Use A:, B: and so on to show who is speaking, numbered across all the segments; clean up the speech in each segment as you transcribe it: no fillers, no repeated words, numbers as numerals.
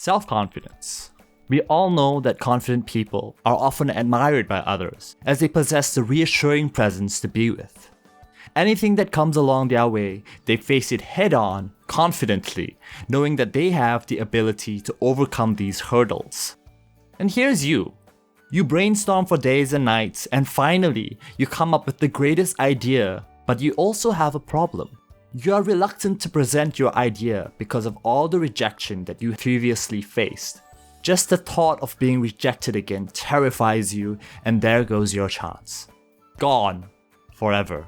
A: Self-confidence. We all know that confident people are often admired by others as they possess the reassuring presence to be with. Anything that comes along their way, they face it head-on, confidently, knowing that they have the ability to overcome these hurdles. And here's you. You brainstorm for days and nights, and finally, you come up with the greatest idea, but you also have a problem. You are reluctant to present your idea because of all the rejection that you previously faced. Just the thought of being rejected again terrifies you, and there goes your chance. Gone. Forever.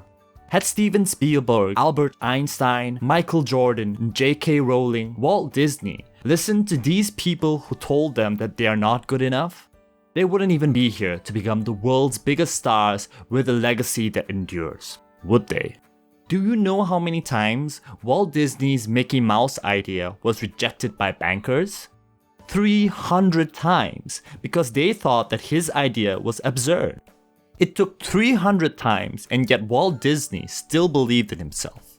A: Had Steven Spielberg, Albert Einstein, Michael Jordan, J.K. Rowling, Walt Disney listened to these people who told them that they are not good enough, they wouldn't even be here to become the world's biggest stars with a legacy that endures, would they? Do you know how many times Walt Disney's Mickey Mouse idea was rejected by bankers? 300 times, because they thought that his idea was absurd. It took 300 times, and yet Walt Disney still believed in himself.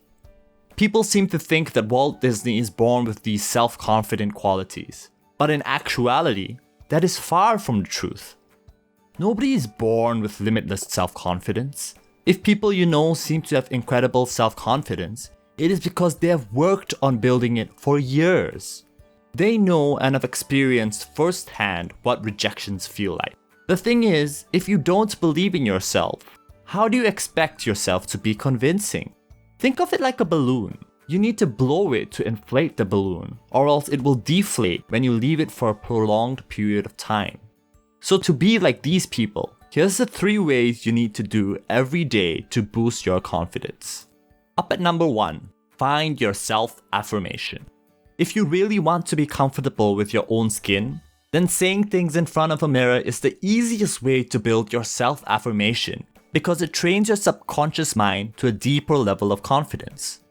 A: People seem to think that Walt Disney is born with these self-confident qualities, but in actuality, that is far from the truth. Nobody is born with limitless self-confidence. If people you know seem to have incredible self-confidence, it is because they have worked on building it for years. They know and have experienced firsthand what rejections feel like. The thing is, if you don't believe in yourself, how do you expect yourself to be convincing? Think of it like a balloon. You need to blow it to inflate the balloon, or else it will deflate when you leave it for a prolonged period of time. So to be like these people, here's the 3 ways you need to do every day to boost your confidence. Up at number 1, find your self-affirmation. If you really want to be comfortable with your own skin, then saying things in front of a mirror is the easiest way to build your self-affirmation because it trains your subconscious mind to a deeper level of confidence.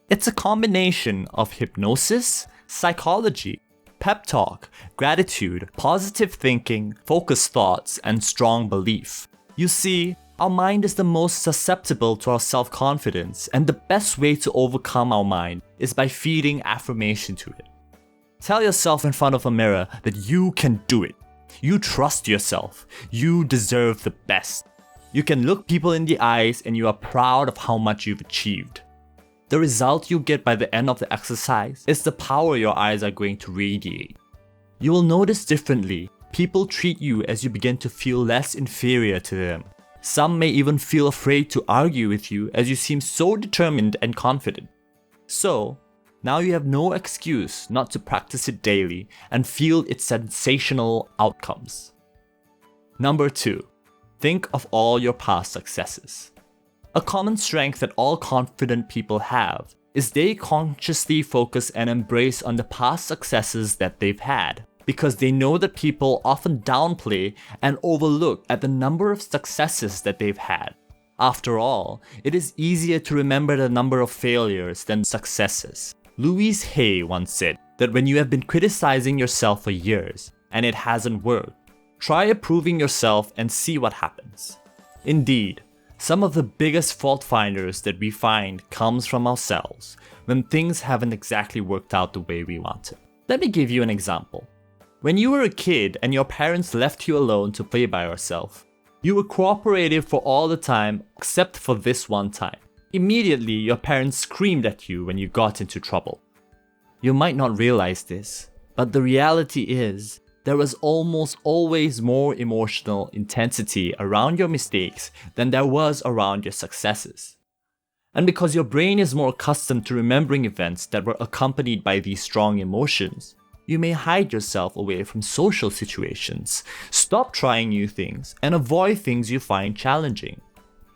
A: It's a combination of hypnosis, psychology, pep talk, gratitude, positive thinking, focused thoughts, and strong belief. You see, our mind is the most susceptible to our self-confidence, and the best way to overcome our mind is by feeding affirmation to it. Tell yourself in front of a mirror that you can do it. You trust yourself. You deserve the best. You can look people in the eyes and you are proud of how much you've achieved. The result you get by the end of the exercise is the power your eyes are going to radiate. You will notice differently. People treat you as you begin to feel less inferior to them. Some may even feel afraid to argue with you as you seem so determined and confident. So, now you have no excuse not to practice it daily and feel its sensational outcomes. Number 2. Think of all your past successes. A common strength that all confident people have is they consciously focus and embrace on the past successes that they've had, because they know that people often downplay and overlook at the number of successes that they've had. After all, it is easier to remember the number of failures than successes. Louise Hay once said that when you have been criticizing yourself for years and it hasn't worked, try approving yourself and see what happens. Indeed, some of the biggest fault finders that we find comes from ourselves when things haven't exactly worked out the way we want it. Let me give you an example. When you were a kid and your parents left you alone to play by yourself, you were cooperative for all the time except for this one time. Immediately, your parents screamed at you when you got into trouble. You might not realize this, but the reality is, there was almost always more emotional intensity around your mistakes than there was around your successes. And because your brain is more accustomed to remembering events that were accompanied by these strong emotions, you may hide yourself away from social situations, stop trying new things, and avoid things you find challenging.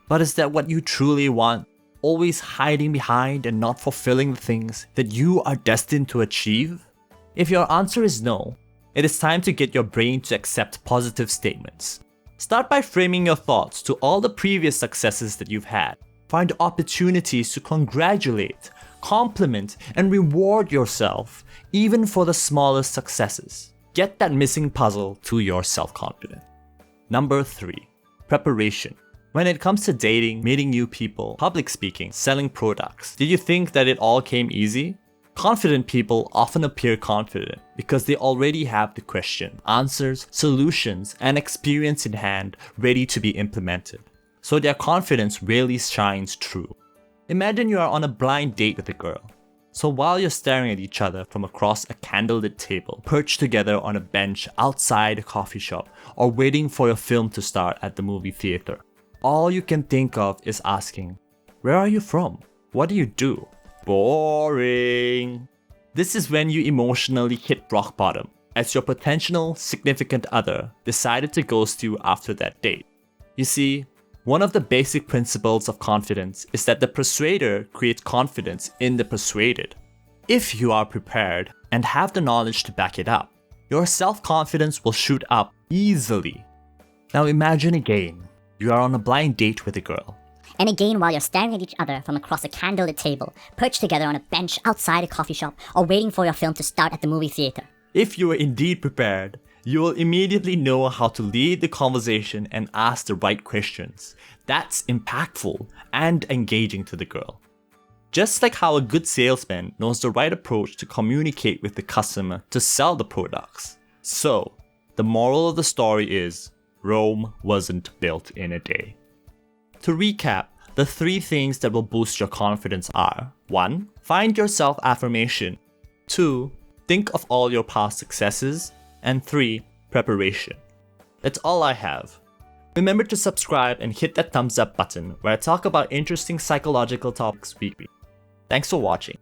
A: But is that what you truly want? Always hiding behind and not fulfilling the things that you are destined to achieve? If your answer is no, it is time to get your brain to accept positive statements. Start by framing your thoughts to all the previous successes that you've had. Find opportunities to congratulate, compliment, and reward yourself, even for the smallest successes. Get that missing puzzle to your self-confidence. Number 3. Preparation. When it comes to dating, meeting new people, public speaking, selling products, did you think that it all came easy? Confident people often appear confident because they already have the question, answers, solutions, and experience in hand ready to be implemented. So their confidence rarely shines through. Imagine you are on a blind date with a girl. So while you're staring at each other from across a candlelit table, perched together on a bench outside a coffee shop, or waiting for your film to start at the movie theater, all you can think of is asking, "Where are you from? What do you do?" Boring. This is when you emotionally hit rock bottom, as your potential significant other decided to ghost you after that date. You see, one of the basic principles of confidence is that the persuader creates confidence in the persuaded. If you are prepared and have the knowledge to back it up, your self-confidence will shoot up easily. Now imagine again, you are on a blind date with a girl.
B: And again, while you're staring at each other from across a candlelit table, perched together on a bench outside a coffee shop, or waiting for your film to start at the movie theater.
A: If you are indeed prepared, you will immediately know how to lead the conversation and ask the right questions. That's impactful and engaging to the girl. Just like how a good salesman knows the right approach to communicate with the customer to sell the products. So, the moral of the story is, Rome wasn't built in a day. To recap, the 3 things that will boost your confidence are: 1. Find your self-affirmation. 2. Think of all your past successes. And 3. Preparation. That's all I have. Remember to subscribe and hit that thumbs up button where I talk about interesting psychological topics weekly. Thanks for watching.